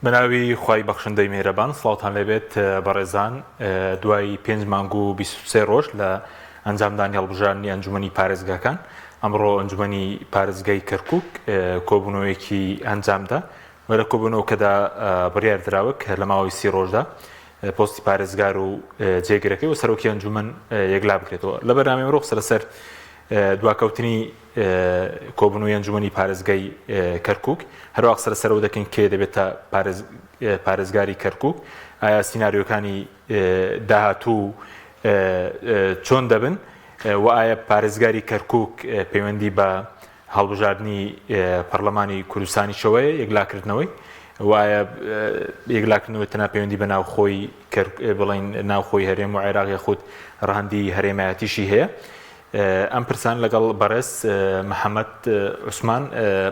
بەناوی خوای بەخشندەی میهرەبان سڵاوتان لێبێت بەڕێزان دوای 5 مانگ و 23 ڕۆژ لە ئەنجامدانی هەڵبژاردننی ئەنجومەنی پارێزگاکان ئەمڕۆ ئەنجومەنی پارێزگای کەرکووک کۆبوونەوەیەکی ئەنجامدا و لە کۆبوونەوەکەدا بڕیاردراوە کە لە ماوەی 30 ڕۆژدا پۆستی پارێزگار و جێگرەکەی و سەرۆکی ئەنجومەن یەکلا بکرێتەوە لە بەرنامەی ئەمڕۆ قسە لەسەر دواکەوتنی کۆبوونەوەی ئەنجومەنی پارێزگای کەرکووک هەروە قسە لەسەرەوە دەکەین کێ دەبێتە پارێزگاری کەرکووک ئایا سیناریۆکانی داهاتوو چۆن دەبن و ئایا پارێزگاری کەرکووک پەیوەندی بە هەڵبژاردننی پەرلەمانی کوردستانی شەوەیە یەکلاکردنەوەی وایە یەکلاکردنەوە تەنها پەیوەندی بە ناوخۆی بڵین ناوخۆی هەرێم و عێراق یاخود ڕەهەندی هەرێمایەتیشی هەیە ئەم پرسان لەگەڵ بەڕێز محەممەد عوسمان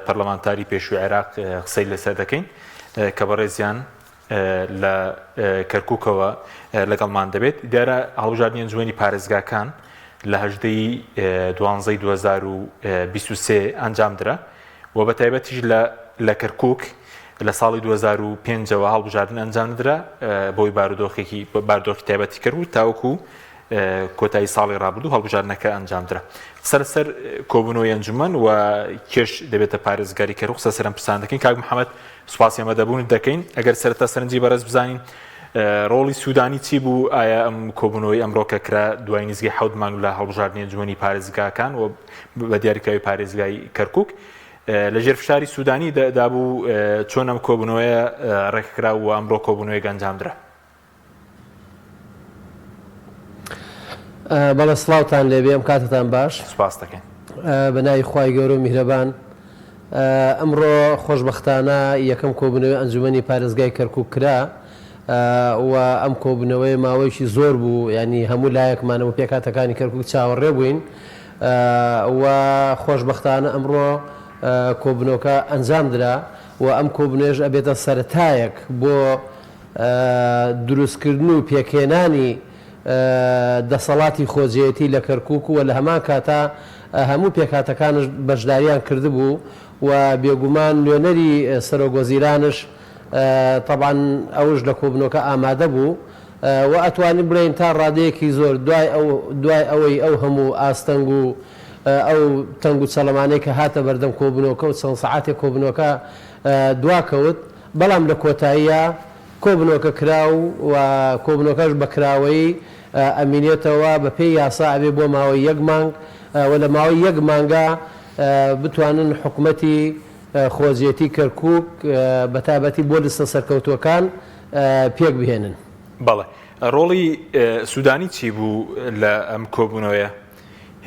پەرلەمانتاری پێشووی عێراق قسەی لەسەر دەکەین کە بەڕێزیان لە کەرکووکەوە لەگەڵمان دەبێت دیارە هەڵبژاردننی ئەنجومەنی پارێزگاکان لە 12 2023 ئەنجامدرا و بە تایبەتیش لە کەرکووک لە ساڵی 2005ەوە هەڵبژاردن ئەنجامدرا بۆی بارودۆخی تایبەتی کەرکووک تاوەکو کۆتایی ساڵی ڕابردوو هەڵبژاردنەکە ئەنجامدرا سەرسەر کۆبوونەوەی ئەنجومەن و کێش دەبێتە پارێزگاری کەرکووک سەرم پرسان دەکەین کاک محەممەد سوپاسی ئەمەدەبوون دەکەین ئەگەر سەرەتا سەرنجی بەڕێز بزانین ڕۆڵی سوودانی چی بوو ئایا ئەم کۆبوونەوەی ئەمڕۆکە کرا دوای نزیکەی 7 مانگ لە هەڵبژاردننی ئەنجومەنی پارێزگاکان و بە دیاریکراوی پارێزگای کەرکووک لە ژێر فشاری سوودانی دابوو چۆن ئەم کۆبوونەوەیە ڕێککرا و ئەمڕۆ کۆبوونەوەی ئەنجامدرا بەڵە سڵاوتان لێبێ ئەم کاتتان باش سوپاس دەکەین بە ناوی خوای گەورە و میهرەبان ئەمڕۆ خۆشبەختانە یەکەم کۆبوونەوەی ئەنجومەنی پارێزگای کەرکووک کرا و ئەم کۆبوونەوەی ماوەیەکی زۆر بوو ینی هەموو لایەکمانەوە پێکاتەکانی کەرکووک چاوەڕێ بووین و خۆشبەختانە ئەمڕۆ کۆبوونەوەکە ئەنجامدرا و ئەم کۆبوونەوەیەش ئەبێتە سەرەتایەک بۆ دروستکردن و پێکهێنانی دەسەڵاتی خۆجێتی لە کەرکووک و لە هەمان کاتا هەموو پێکاتەکانش بەشداریان کردبوو و بێگومان نوێنەری سەرۆکوەزیرانش طبعاً ئەوش لە کۆبوونەوەکە ئامادە بوو و ئەتوانین بڵێن تا ڕادەیەکی زۆر دوای ئەوەی ئەو هەموو ئاستەنگ و ئەو تەنگ و چەڵەمانەی کە هاتە بەردەم کۆبوونەوەکە و چەند سەعاتێک کۆبوونەوەکە دواکەوت بەڵام لە کۆتاییە کۆبوونەوەکە کراو و کۆبوونەوەکەش بەکراوەی ئەمینێتەوە بە پێی یاسا ئەبێ بۆ ماوەی 1 مانگ و لە ماوەی 1 مانگە بتوانن حکوومەتی خۆزیەتی کەرکووک بە تایبەتی بۆ لستە سەرکەوتووەکان پێک بهێنن. بەڵێ ڕۆڵی سوودانی چی بوو لە ئەم کۆبوونەوەیە؟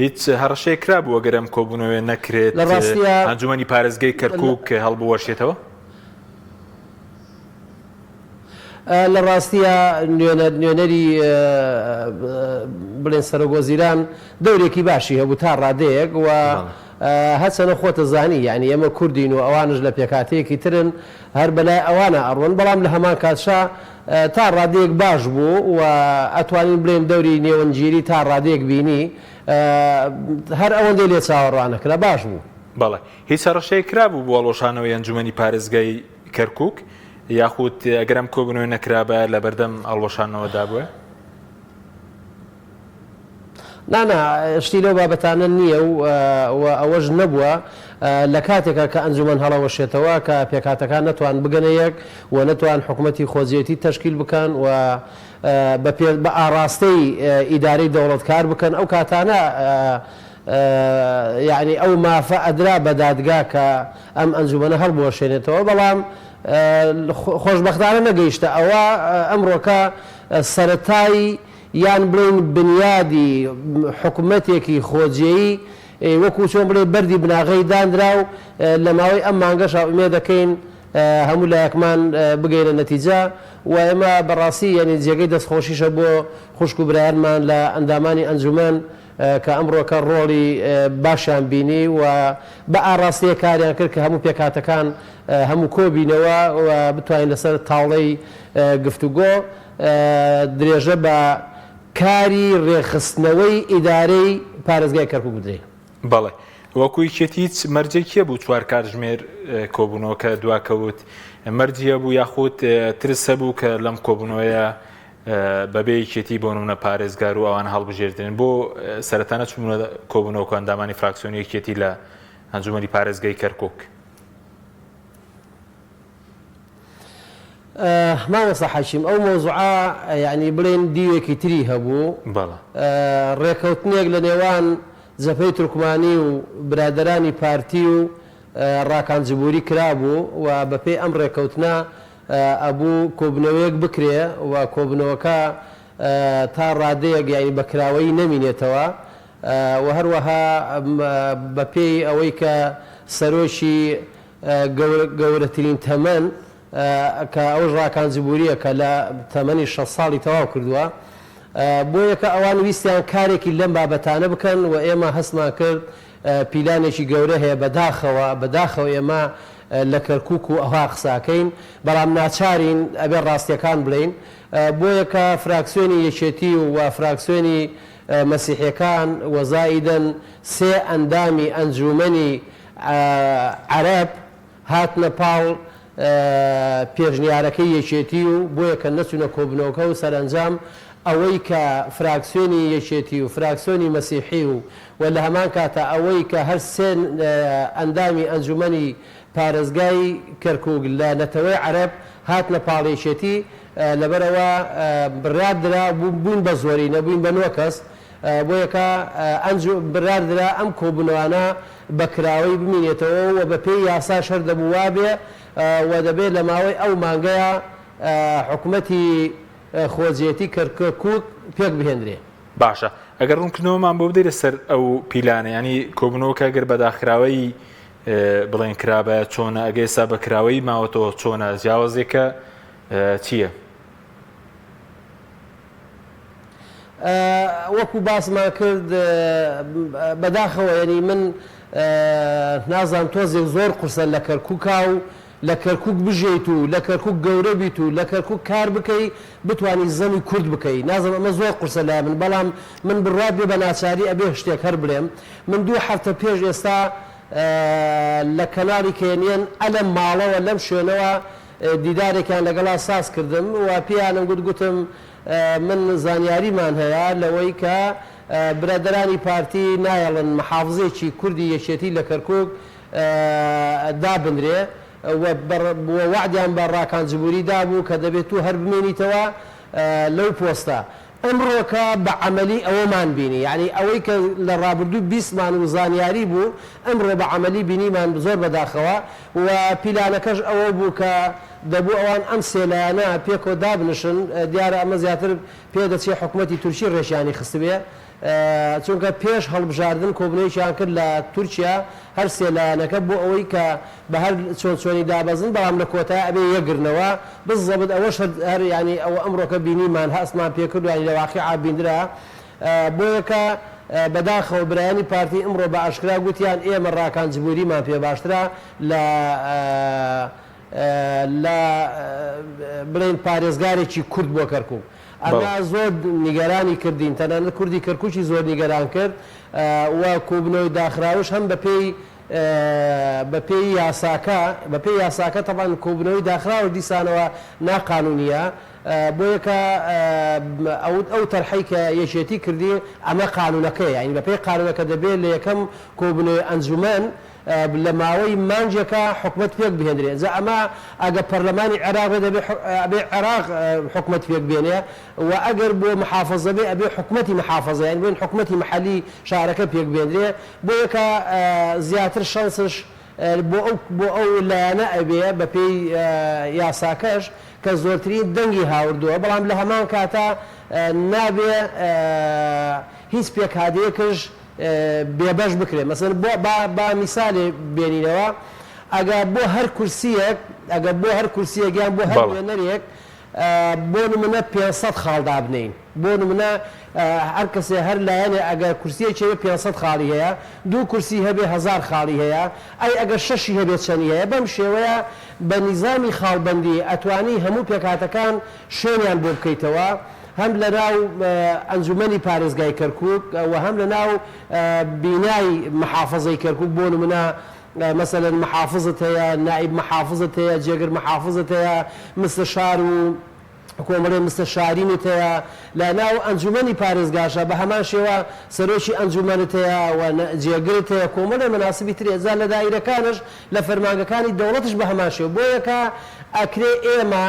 هیچ هەڕەشەیە کرا بوو ئەگەر ئەم کۆبوونەوەیە نەکرێت ئەنجومەنی پارێزگای کەرکووک هەڵبوەشێتەوە؟ لە ڕاستیە نوێنەری بڵێن سەرۆکوەزیران دەورێکی باشی هەبوو تا ڕادەیەک و هەچەنە خۆتە زانی یعنی ئێمە کوردین و ئەوانش لە پێکاتەیەکی ترن هەر بەلای ئەوانە ئەڕۆن بەڵام لە هەمان کاتشا تا ڕادەیەک باش بوو و ئەتوانین بڵێن دەوری نێوەنگیری تا ڕادەیەک بینی هەر ئەوەندەی لێ چاوەڕوانەکرا باش بوو. بەڵێ هیچ هەڕەشەیە کرا بوو بۆ هەڵۆشانەوەی ئەنجومەنی پارێزگای کەرکووک یاخود ئەگەرم کۆبوونەوەی نەکرابە لە بەردەم هەڵوەشانەوەدا بووە؟ نانا شتی لەو بابەتانە نییە و ئەوەش نەبووە لە کاتێکە کە ئەنجومەن هەڵەوەشێتەوە کە پێکاتەکان نەتوان بگەنە یەک و نەتوان حکوومەتی خۆزیەتی تەشکیل بکەن و بە ئاراستەی ئیدارەی دەوڵەتکار بکەن ئەو کاتانە یعنی ئەو مافە ئەدرا بە دادگا کە ئەم ئەنجومەنە هەڵبوەشێنێتەوە بەڵام خۆشبەختانە نەگەیشتە ئەوە ئەمڕۆکە سەرەتایی یان بڵێن بنیادی حکوومەتێکی خۆجێیی وەکو چۆن بڵێ بەردی بناغەی دانرا و لە ماوەی ئەم مانگەش ئومێ دەکەین هەموو لایەکمان بگەینە نەتیجە و ئێمە بەڕاستی یعنی جێگەی دەستخۆشیشە بۆ خوشک و برایانمان لە ئەندامانی ئەنجومەن کە ئەمڕۆکە ڕۆڵی باشیان بینی و بە ئاراستەیە کاریان کرد کە هەموو پێکاتەکان هەموو کۆبینەوە و بتوانین لەسەر تاڵەی گفتوگۆ درێژە بە کاری ڕێخستنەوەی ئیدارەی پارێزگای کەرکووک بدرێن. بەڵێ وەکویکێتی هیچ مەرجێکیە بوو چوار کاتژمێر کۆبوونەوەکە دواکەوت مەرجیە بوو یاخود ترسە بوو کە لەم کۆبوونەوەیە بەبێ یەکێتی بۆ نمونە پارێزگار و ئەوان هەڵبژێردن بۆ سەرەتانە چوونە کۆبوونەوەکە ئەندامانی فراکسیۆنی یەکێتی لە ئەنجومەنی پارێزگای کەرکووک. مامۆستا حەشیم ئەو مۆزوعە یعنی بڵێن دیوێکی تری هەبوو ڕێکەوتنێک لە نێوان جەبهەی تورکمانی و برادەرانی پارتی و ڕاکانجبوری کرابوو و بەپێی ئەم ڕێکەوتنە ئەبوو کۆبنەوەیەک بکرێ و کۆبنەوەکە تا ڕادەیەک یعنی بەکراوەی نەمینێتەوە و هەروەها بەپێی ئەوەی کە سەرۆشی گەورەترین تەمەن کە ئەوش ڕاکانجبوریە کە لە تەمەنی 6 ساڵی تەواو کردووە بۆ یەکە ئەوان ویستیان کارێکی لەم بابەتانە بکەن و ئێمە هەستمان کرد پیلانێکی گەورە هەیە بەداخەوە ئێمە لە کەرکووک و ئەوها قساکەین بەڵام ناچارین ئەبێ ڕاستیەکان بڵین بۆ یەکە فراکسیۆنی یەکێتی و فراکسیۆنی مەسیحیەکان وەزایدن سێ ئەندامی ئەنجومەنی عەرەب هاتنە پاڵ پێشنیارەکەی یەکێتی و بۆ یەکە نەچوونە کۆبنەوەکە و سەرنجام ئەوەی کە فراکسیۆنی یەکێتی و فراکسیۆنی مەسیحی و لە هەمان کاتە ئەوەی کە هەر سێ ئەندامی ئەنجومەنی پارێزگای کەرکووک لە نەتەوەی عەرەب هاتنە پاڵێشێتی لەبەرەوە بڕاردرا بوون بە زۆری نەبووین بە 9 کەس بۆ یەکە بڕاردرا ئەم کۆبوونەوانە بەکراوەی بمینێتەوە و بە پێی یاسا شەر دەبوو وابێ و دەبێت لە ماوەی ئەو مانگەیە حکوومەتی خۆجێتی کەرکووک پێک بهێنرێ. باشە ئەگەر ڕوونکردنەوەمان بۆ بدەیت لەسەر ئەو پیلانە ینی کۆبوونەوەکە گەر بەداخراوەی بڵێن کرابە چۆنە ئەگەی ئێستا بەکراوەی ماوەتەوە چۆنە جیاوازێکە چییە؟ وەکو باسمان کرد بەداخەوە ینی من نازانم تۆزێک زۆر قورسە لە کەرکووکا و لە کەرکووک بژێیت و لە کەرکووک گەورە بیت و لە کەرکووک کار بکەی بتوانی زەمی کورد بکەی نازانم ئەمە زۆر قورسە لای من بەڵام من بڕات بێ بە ناچاری ئەبێ شتێک هەر بڵێم من 2 هەفتە پێش ئێستا لە کەناری کێنیەن ئەلەم ماڵەوە لەم شوێنەوە دیدارێکیان لەگەڵا ساز کردم و پێیانم گوتم من زانیاریمان هەیە لەوەی کە برادەرانی پارتی نایەڵن محافزێکی کوردی یەکێتی لە کەرکووک دابنرێ وعدیان بە ڕاکانجبوری دابوو کە دەبێت تو هەر بمێنیتەوە لەو پۆستە ئەمڕۆکە بە عەمەلی ئەوەمان بینی یعنی ئەوەی کە لە ڕابردوو 20 مان و زانیاری بوو ئەمڕۆ بە عەمەلی بینیمان زۆر بەداخەوە و پیلانەکەش ئەوە بوو کە دەبوو ئەوان ئەم سێلایانە پێکۆ دابنشن دیارە ئەمە زیاتر پێدەچێت حکوومەتی تورکی ڕێژیانی خستبێ چونکە پێش هەڵبژاردن کۆبنەوەیان کرد لە تورکیا هەر سێلایەنەکە بۆ ئەوەی کە بە هەر چۆنی دابەزن بەڵام لە کۆتای ئەبێ یەکگرنەوە بزەبت ئەوەش هەر ینی ئەوە ئەمڕۆکە بینیمان هەستمان پێکردوانی لە واقعا بیندرا بۆ یەکە بەداخەوە برایانی پارتی ئەمڕۆ بە ئاشکرا گوتیان ئێمە ڕاکانجبوریمان پێ باشترا لە بڵێن پارێزگارێکی کورد بۆ کەرکووک ئەمە زۆر نیگەرانی کردین تەنانەت کوردی کەرکووکی زۆر نیگەران کرد و کۆبنەوەی داخراوش هەم بەپێی یاساکە تەبان کۆبنەوەی داخراوە دیسانەوە ناقانونیە بۆ یەکە ئەو تەرحەی کە یەکێتی کردی ئەمە قانونەکەی یعنی بەپێی قانونەکە دەبێت لە یەکەم کۆبنەوەی ئەنجومەن لە ماوەی مانجێکە حکومت پێک بهێنرێت زە ئەمە ئەگە پەرلەمانی عێراق ئەبێ عێراق حکومت پێک بێنێ و ئەگەر بۆ محافەزە بێ ئەبێ حکومەتی محافەزە یان بێن حکومەتی محەلی شارەکە پێک بێنرێ بۆ یەکە زیاتر شانسش بۆ ئەو لایەنە ئەبێ بەپێی یاساکەش کە زۆرترین دەنگی هاوردووە بەڵام لە هەمان کاتە نابێ هیچ پێکهادەیەکش بێبەش بکرێت مەسەن با میسالێ بێنینەوە ئەگە بۆ هەر کورسیەکیان بۆ هەر وێنەرێک بۆ نمونە 500 خاڵ دابنین بۆ نمونە هەر کەسێ هەر لایەنێ ئەگەر کورسیەکی 500 خاڵی هەیە 2 کورسی هەبێ 1000 خاڵی هەیە ئەگەر 6 هەبێت چەندی هەیە بەم شێوەیە بە نیزامی خاڵبەندی ئەتوانی هەموو پێکهاتەکان شوێنیان بۆ بکەیتەوە هەم لە ناو ئەنجومەنی پارێزگای کەرکووک و هەم لە ناو بینای محافظەی کەرکووک بۆ نمونە مثلا محافظت هەیە نائب محافظت هەیە جێگر محافظت هەیە مستشار و کۆمەڵێ مستەشارینت هەیە لە ناو ئەنجومەنی پارێزگاشە بە هەمان شێوە سەرۆکی ئەنجومەنت هەیە و جێگرت هەیە کۆمەڵێ مەناسبی تر ێزا لە دایرەکانش لە فەرمانگەکانی دەوڵەتش بە هەمان شێوە بۆیەکە ئەکرێ ئێمە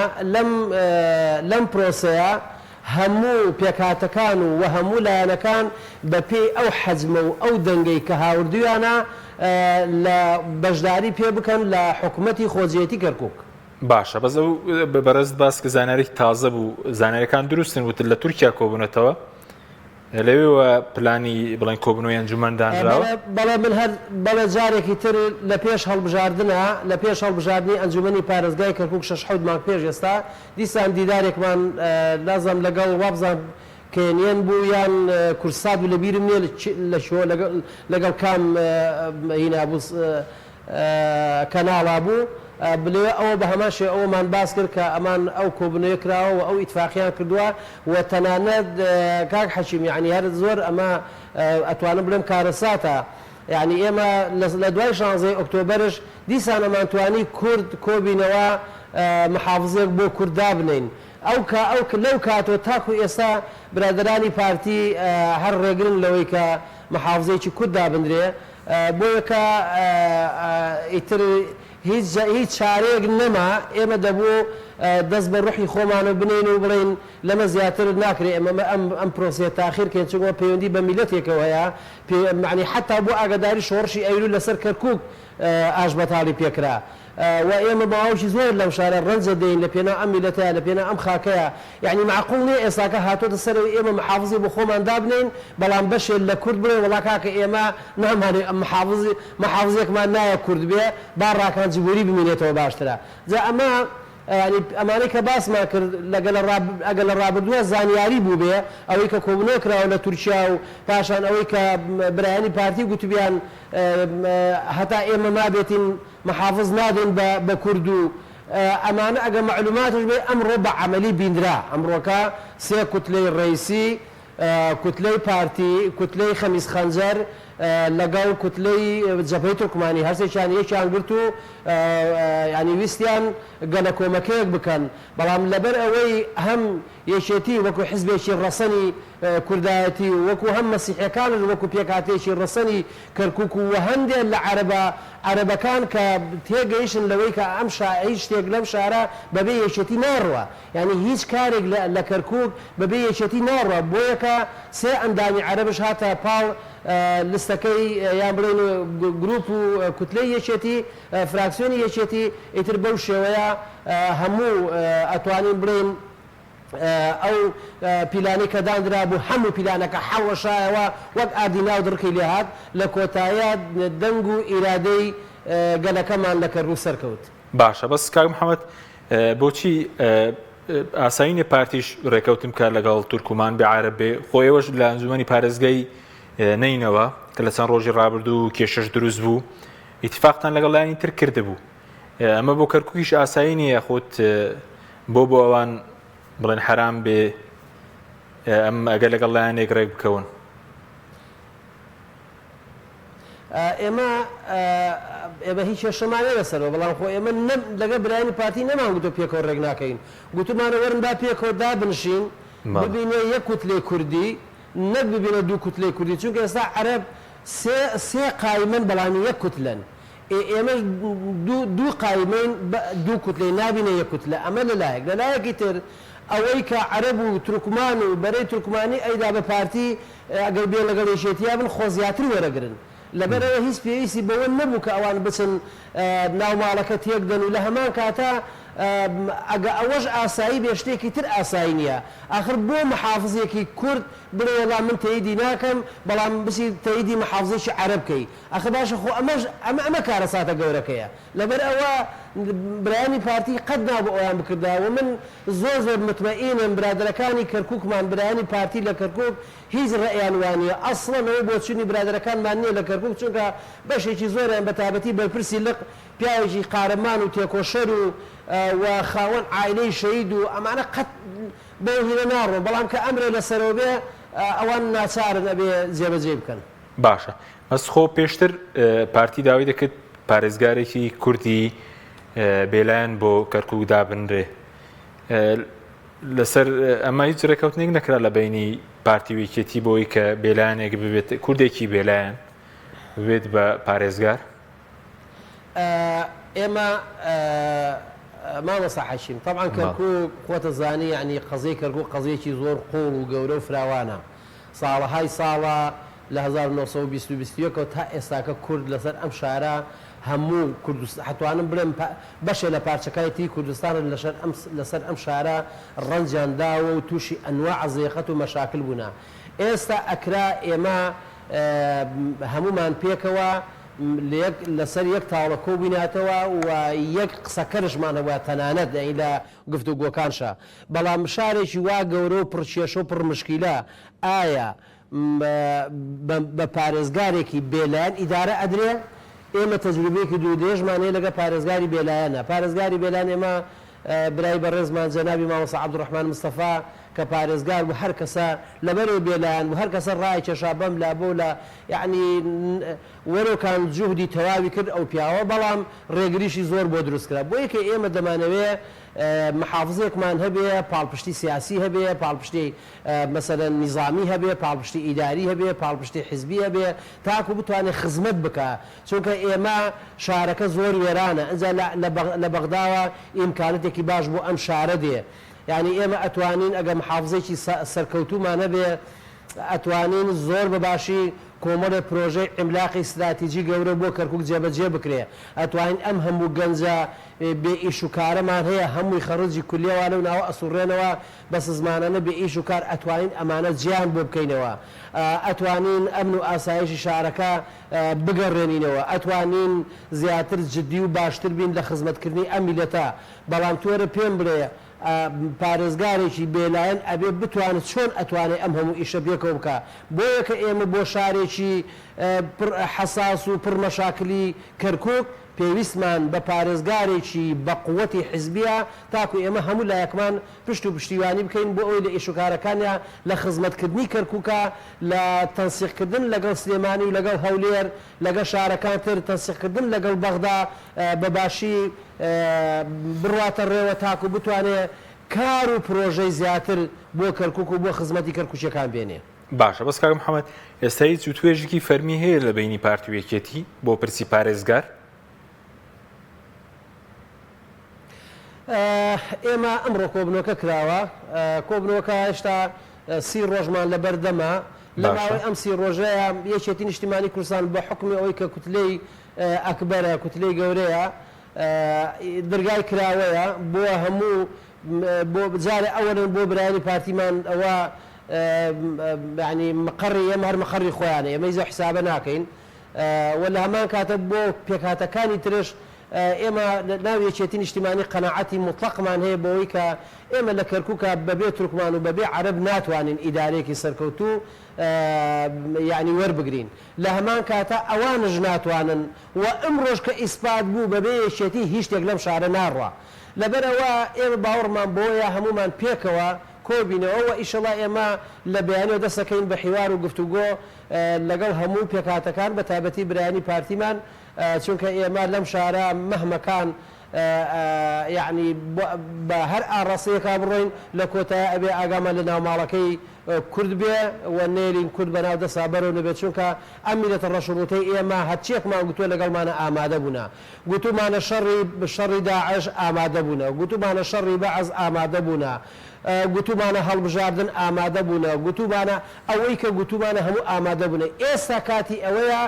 لەم پرۆسەیە هەموو پێکهاتەکان و هەموو لایەنەکان بە پێی ئەو حەجمە و ئەو دەنگەی کە هاوردویانە لە بەشداری پێ بکەن لە حکوومەتی خۆجیەتی کەرکووک. باشە بەس بەرەست باس کە زانارێکی تازە بوو زانارەکان دروستن وتر لە تورکیا کۆبوونەتەوە لەوێوە پلانی بڵێن کۆبنەوەی ئەنجومەن دانراوە بەڵێ من هەر بەڵێ جارێکی تر لە پێش هەڵبژاردنە لە پێش هەڵبژاردننی ئەنجومەنی پارێزگای کەرکووک 6 مانگ پێش ئێستا دیسان دیدارێکمان لازم لەگەڵ وابزان کێنیەن بوو یان کورساد و لەبیرم نیە لە شۆ لەگەڵ کام هینا بوو کەناڵا بوو بلێ ئەوە بە هەمان شێ ئەوەمان باس کرد کە ئەمان ئەو کۆبنەوەی کراوە و ئەو ئیتفاقیان کردووە و تەنانەت کاک حەشیم یعنی هەر زۆر ئەمە ئەتوانم بڵێم کارەساتە یعنی ئێمە لە دوای 16 ئۆکتۆبەرش دیسان ئەمانتوانی کورد کۆبینەوە محافزێک بۆ کووردا بنین ئەو لەو کاتۆ تاکو ئێستا برادرانی پارتی هەر ڕێگرن لەوەی کە محافزەیەکی کووردا بندرێ بۆیەکە ئیتر هیچ چارەیەک نەما ئێمە دەبوو دەست بە ڕوحی خۆمانە بنین و بڵین لەمە زیاتر ناکرێت ئەمە ئەم پرۆسیە تاخیرکەین چونکە پەیوەندی بە میلەتێکەوە هەیە معنی حتا بۆ ئاگاداری شۆڕشی ئەیلول لەسەر کەرکووک ئاژبەتاڵی پێکرا و ئێمە باوشی زۆر لەم شارە ڕەنجە دەین لە پێنا ئەم میلەتەیە لە پێنا ئەم خاکەیە یعنی معقوڵ نییە ئێستاکە هاتۆتە سەرەوەی ئێمە محافزی بۆ خۆمان دابنین بەڵام بەشێک لە کورد بڵێن وڵا کاکە ئێمە نامانێ ئەم محافزێکمان نایە کورد بێ با ڕاکان جبوری بمینێتەوە باشترە جا ئەمە ئەمانەی کە باسمان کرد ئەگەر لە ڕابردووە زانیاری بوو بێ ئەوەی کە کۆبنەوە کراوە لە تورکیا و پاشان ئەوەی کە برایانی پارتی گوتوبیان هەتا ئێمە مابێتین محافظ نادەین بە کورد و ئەمانە ئەگە معلوماتش بێ ئەمڕۆ بە عەمەلی بیندرا ئەمڕۆکە سێ کوتلەی ڕئیسی کوتلەی پارتی کوتلەی خەمیس خەنجەر لەگەڵ کوتلەی جەبهەی تورکمانی هەرسێکیان یەکیان گرت و ینی ویستیان گەلە کۆمەکەیەک بکەن بەڵام لەبەر ئەوەی هەم یەکێتی وەکو حیزبێکی ڕەسەنی کوردایەتی و وەکو هەم مەسیحیەکانن وەکو پێکهاتێکی ڕەسەنی کەرکووک و هەندێک لە عەرەبەکان کە تێگەیشتن لەوەی کە ئەم هیچ شتێک لەم شارە بەبێ یەکێتی ناڕوە یعنی هیچ کارێک لە کەرکووک بەبێ یەکێتی ناڕوە بۆیەکە سێ ئەندامی عەرەبش هاتە پاڵ لستەکەی یان بڵێن گروپ و کوتلەی یەکێتی فراکسیۆنی یەکێتی ئیتر بەو شێوەیە هەموو ئەتوانین بڵێن ئەو پیلانی کە دانرا بوو هەموو پیلانەکە حەوەشایەوە وەک ئادینا و دڕکی لێهات لە کۆتایە دەنگ و ئیرادەی گەلەکەمان لە کەرکووک سەرکەوت. باشە بەس کاک محەممەد بۆچی ئاساینە پارتیش ڕێکەوتم کە لەگەڵ تورکمان بێ عارەب بێ خۆیەوەش لە ئەنجومەنی پارێزگای نینەوە کە لە چەند ڕۆژی ڕابردوو کێشەش دروست بوو ئیتفاقتان لەگەڵ لایانی تر کرده بوو ئەمە بۆ کەرکووکیش ئاسایی نیە خۆت بۆ ئەوان بڵێن حرام بێ ئەم ئەگەر لەگەڵ لایەنێک ڕێک بکەون ئێمە هیچ کێشەمانێ لەسەرەوە بەڵام خۆ ئێمە لەگەڵ برایانی پارتی نەمانگوتۆ پێکەوە ڕێک ناکەین گوتمانە وەرن با پێکەوە دابنشین ببینێ یەک کوتلەی کوردی نەک ببینە دوو کوتلەی کوردی چونکە ئێستا عەرەب سێ قایمەن بەڵامی یەک کوتلەن ئێمە دوو قایمەین دوو کوتلەی نابینە یەک کوتلە ئەمە لەلایەکی تر ئەوەی کە عەرەب و تورکمان و بەرەی تورکمانی ئەیدا بە پارتی ئەگەر بێ لەگەڵ یەکێتییا بن خۆ زیاتر وەرەگرن لەبەرەوە هیچ پێویستی بەوە نەبوو کە ئەوان بچن ناو ماڵەکە تێکدەن و لە هەمان کاتە ئەگە ئەوەش ئاسایی بێ شتێکی تر ئاسایی نییە ئاخر بۆ محافزێکی کورد بڵێ وەڵام من تەییدی ناکەم بەڵام بچی تەییدی محافزێکی عەرەب بکەی ئەخە باشە خۆ ئەمە کارەساتە گەورەکەیە لەبەر ئەوە برایانی پارتی قەت نابوو ئەویان بکرداوە من زۆر متمەئینم برادەرەکانی کەرکووکمان برایانی پارتی لە کەرکووک هیچ ڕێیان وانە ئەسڵەن ئەوە بۆ چوونی برادەرەکانمان نییە لە کەرکووک چونکە بەشێکی زۆریان بەتابەتی بەرپرسی لق پیاوێکی قارەمان و تێکۆشەر و خاوەن عایلەی شەهید و ئەمانە قەت بۆ هینە ناڕۆ بەڵام کە ئەمرێ لەسەرەوە بێ ئەوان ناچارن ئەبێ جێبەجێ بکەن. باشە مەسخۆ پێشتر پارتی داوای دەکرد پارێزگارێکی کوردی بێلایەن بۆ کەرکووک دابنرێ لەسەر ئەمە هیچ ڕێکەوتنێک نەکرا لە بینی پارتی وێکێتی بۆی کە بێلایەنێک ببێت کوردێکی بێلایەن ببێت بە پارێزگار. ئێمە مامەسا حەشیم طبعا کەرکووک خۆتە زانی یعنی قەزەی کەرکووک قەزەیەکی زۆر قوڵ و گەورە و فراوانە ساڵەهای ساڵە لە 1920 تا ئێستاکە کورد لەسەر ئەم شارە هەموو کوردستان حتوانم برم بەشێ لە پارچەکایەتی کوردستان لەسەر ئەم شارە ڕەنجانداوە و تووشی ئەنواع زێقەت و مەشاکل بوونا. ئێستا ئەکرا ئێمە هەمومان پێکەوە لەسەر یەک تاوڵە کۆ بیناتەوە و یەک قسەکەرشمان هەبووە تەنانەت لە گفتوگۆکانشە بەڵام شارێکی وا گەورە و پڕچێشە و پڕمشکیلە ئایا بە پارێزگارێکی بێلایەن ئیدارە ئەدرێ؟ ئێمە تەجروبەیەکی دوو دێژمانەیە لەگە پارێزگاری بێلایەنە. پارێزگاری بێلایەن ئێمە برای بەڕێزمان جەنابی مامۆستا عەبدوڕەحمان مستەفا کە پارێزگار بوو هەر کەسە لەبەرەوە بێلایەن بوو هەر کەسە ڕای کێشا بەم لا بۆ لە یعنی وەرۆکان جوهدی تەواوی کرد ئەو پیاوە بەڵام ڕێگریشی زۆر بۆ دروستکرا بۆ یەکە ئێمە دەمانەوێ محافزێکمان هەبێ پاڵپشتی سیاسی هەبێ پاڵپشتی مەسەلەن نیزامی هەبێ پاڵپشتی ئیداری هەبێ پاڵپشتی حیزبی هەبێ تاکو بتوانێت خزمەت بکە چونکە ئێمە شارەکە زۆر وێرانە ئەجا لە بەغداوە ئیمکانەتێکی باش بۆ ئەم شارە دێ یعنی ئێمە ئەتوانین ئەگە محافزێکی سەرکەوتومان هەبێ ئەتوانین زۆر بەباشی کۆمەڵە پرۆژەی ئیملاقی استراتیجی گەورە بۆ کەرکووک جێبەجێ بکرێ ئەتوانین ئەم هەموو گەنجە بێ ئیش و کارەمان هەیە هەمووی خەڕجی کولیێوانە و ناوە ئەسوڕێنەوە بەس زمانانە بێ ئیش و کار ئەتوانین ئەمانە جیان بۆ بکەینەوە ئەتوانین ئەمن و ئاسایشی شارەکە بگەڕێنینەوە ئەتوانین زیاتر جددی و باشتر بین لە خزمەتکردنی ئەم میلەتە بەڵام تۆرە پێم بڵێ پارێزگارێکی بێلایەن ئەبێ بتوانێت چۆن ئەتوانێت ئەم هەموو ئیشە بێکەوە بکە بۆ یەکە ئێمە بۆ شارێکی حەساس و پڕمەشاکلی کەرکووک پێویستمان بە پارێزگارێکی بە قووەتی حیزبیە تاکو ئێمە هەموو لایەکمان پشت و پشتیوانی بکەین بۆ ئەوی لە ئیشوکارەکانیان لە خزمەتکردنی کەرکووکە لە تەنسیقکردن لەگەڵ سلێمانی و لەگەڵ هەولێر لەگەڵ شارەکان تر تەنسیقکردن لەگەڵ بەغدا بەباشی بڕاتە ڕێوە تاکو بتوانێت کار و پرۆژەی زیاتر بۆ کەرکووک و بۆ خزمەتی کەرکووچەکان بێنێ. باشە بەس کاک محەممەد ئێستا هیچ توێژێکی فەرمی هەیە لە بینی پارتی وێکێتی بۆ پرسی پارێزگار؟ ئێمە ئەمڕۆ کۆبنەوەکە کراوە کۆبنەوەکە هێشتا 30 ڕۆژمان لە بەردەمە لە ماوەی ئەم 30 ڕۆژەیە یەکێتی نیشتیمانی کوردستان بە حکمی ئەوەی کە کوتلەی ئەکبەرە کوتلەی گەورەیە دەرگای کراوەیە بۆ هەموو بۆ بجارێ ئەوەن بۆ برایانی پارتیمان ئەوە ینی مەقڕی ئێمە هەر مەقڕی خۆیانە ئێمە هیچ حسابە ناکەین وە لە هەمان کاتە بۆ پێکهاتەکانی ترش ئێمە ناو یەکێتی نیشتیمانی قەناعەتی مطلقمان هەیە بەوەی کە ئێمە لە کەرکووکە بەبێ تورکمان و بەبێ عەرەب ناتوانین ئیدارەیەکی سەرکەوتوو یعنی وەربگرین لە هەمان کاتە ئەوانش ناتوانن و ئەمڕۆژ کە ئیسپات بوو بەبێ یەکێتی هیچ شتێک لەم شارە ناڕوا لەبەرەوە ئێمە باوەڕمان بۆیە هەمومان پێکەوە کۆبینەوە ئیشەڵا ئێمە لە بەیانەوە دەسەکەین بە حیوار و گفتوگۆ لەگەڵ هەموو پێکهاتەکان بە تایبەتی برایانی پارتیمان چونکە ئێمە لەم شارە مەهمەکان یعنی بە هەر ئاڕاستەیەکا بڕۆین لە کۆتایە ئەبێ ئاگامان لە ناوماڵەکەی کورد بێ و نێرین کورد بەناو دەسا بەرەو نەبێت چونکە ئەم میلەتە ڕەشڕوتەی ئێمە هەرچیەکمان گوتووە لەگەڵمانە ئامادە بوونا گوتومانە شەڕی داعش ئامادە بوونە گوتومانە شەڕی بەعەز ئامادە بوونا گوتومانە هەڵبژاردن ئامادە بوونە گوتومانە ئەوەی کە گوتومانە هەموو ئامادە بوونە ئێستا کاتی ئەوەیە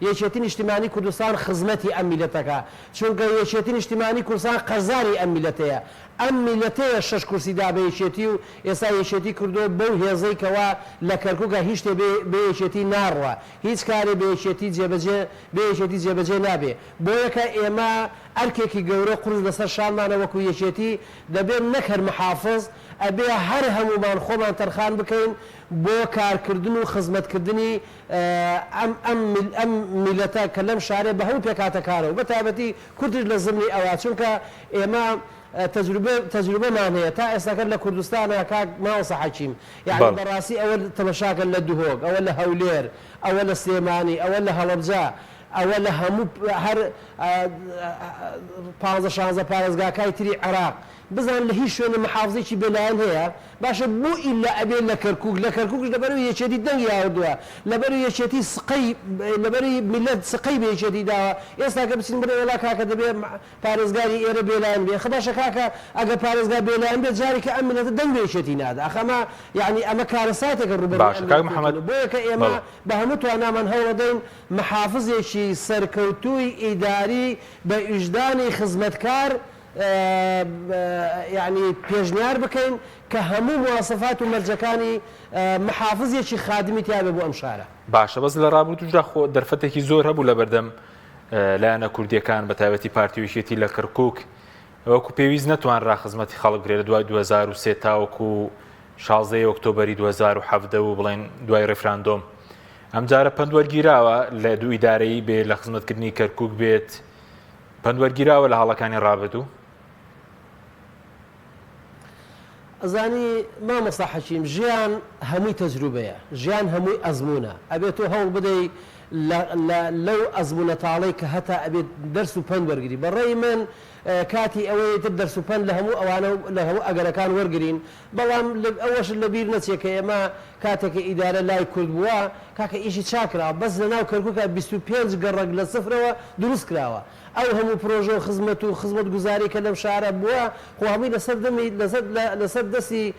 یەکێتی نیشتیمانی کوردستان خزمەتی ئەم میلەتەکە چونکە یەکێتی نیشتیمانی کوردستان قەرزاری ئەم میلەتەیە ئەم میلەتەیە 6 کورسی دا بە یەکێتی و ئێستا یەکێتی کردو بەو هێزەی کەوا لە کەرکووکە هیچ شتێ بە یەکێتی ناڕوە هیچ کارێ بە یەکێتی جێبەجێ نابێ بۆ یەکە ئێمە ئەرکێکی گەورە قورس لەسەر شانمانە وەکو یەکێتی دەبێت نەکەر محافظ ئەبێ هەر هەمومان خۆمان تەرخان بکەین بۆ کارکردن و خزمەتکردنی ئەم میلەتە کە لەم شارێ بە هەموو پێکاتەکانەوە بە تایبەتی کوردش لە زمانی ئەوە چونکە ئێمە تەجروبەمان هەیە تا ئێستاکە لە کوردستانە کاک ماوەسە حەکیم یعنی بەڕاستی ئەوە تەمەشاکە لە دوهۆک ئەوە لە هەولێر ئەوە لە سلێمانی ئەوە لە هەڵەبجە ئەوە لە هەموو هەر 15-16 پارێزگاکای تری عێراق بزان لە هیچ شوێنە محافزێکی بێلایەن هەیە باشە بۆ ئیلا ئەبێت لە کەرکووک لە کەرکووکش لەبەرەوەی یەکێتی دەنگی یاوردووە لەبەرەوەی یەکێتی سقەی لەبەری میلەت سقەی بە یەکێتی داوە ئێستا کە بچین بڵێ وڵا کاکە دەبێت پارێزگاری ئێرە بێلایەن بێ خەباشە کاکە ئەگەر پارێزگا بێلایەن بێت جارێکە ئەم میلەتە دەنگ بە یەکێتی نادا ئەخەما یعنی ئەمە کارەساتێکە ڕوبەڕووی بۆیە کە ئێمە بە هەموو توانامان هەوڵ دەین محافزێکی سەرکەوتووی ئیداری بە ئیژدانی خزمەتکار یعنی پێشنیار بکەین کە هەموو مواسفات و مەرجەکانی محافزێکی خادمی تیاابێ بۆ ئەم شارە باشە بەس لە ڕابردووشدا خۆ دەرفەتێکی زۆر هەبوو لە بەردەم لایەنە کوردیەکان بە تایبەتی پارتیویشێتی لە کەرکووک وەکو پێویست نەتوان ڕاخزمەتی خەڵک گرێت دوای 2023 تاوەکو 16 ئۆکتۆبەری 2017 و بڵێن دوای ڕێفراندۆم ئەم جارە پەنوەرگیراوە لە دوو ئیدارەی بێ لە خزمەتکردنی کەرکووک بێت پەنوەرگیراوە لە هەڵەکانی ڕابردوو ئەزانی مامۆستا حەکیم ژیان هەمووی تەجروبەیە ژیان هەمووی ئەزمونە ئەبێت تۆ هەوڵ بدەی لەو ئەزمونە تاڵەی کە هەتا ئەبێت دەرس و پەند وەرگری بەڕێی من کاتی ئەوەیە تر دەرس و پەند لە هەموو ئەوانە لە هەموو ئەگەرەکان وەرگین بەڵام ئەوەش لە بیر نەچێت کە ئێمە کاتێکە ئیدارە لای کورد بووە کاکە ئیشی چاکراوە بەس لە ناو کەرکووکە 25 گەڕک لە سفرەوە دروست کراوە ئەو هەموو پرۆژە و خزمەت و خزمەت گوزاری کە لەم شارە بووە خۆ هەمووی لەسەر دەستی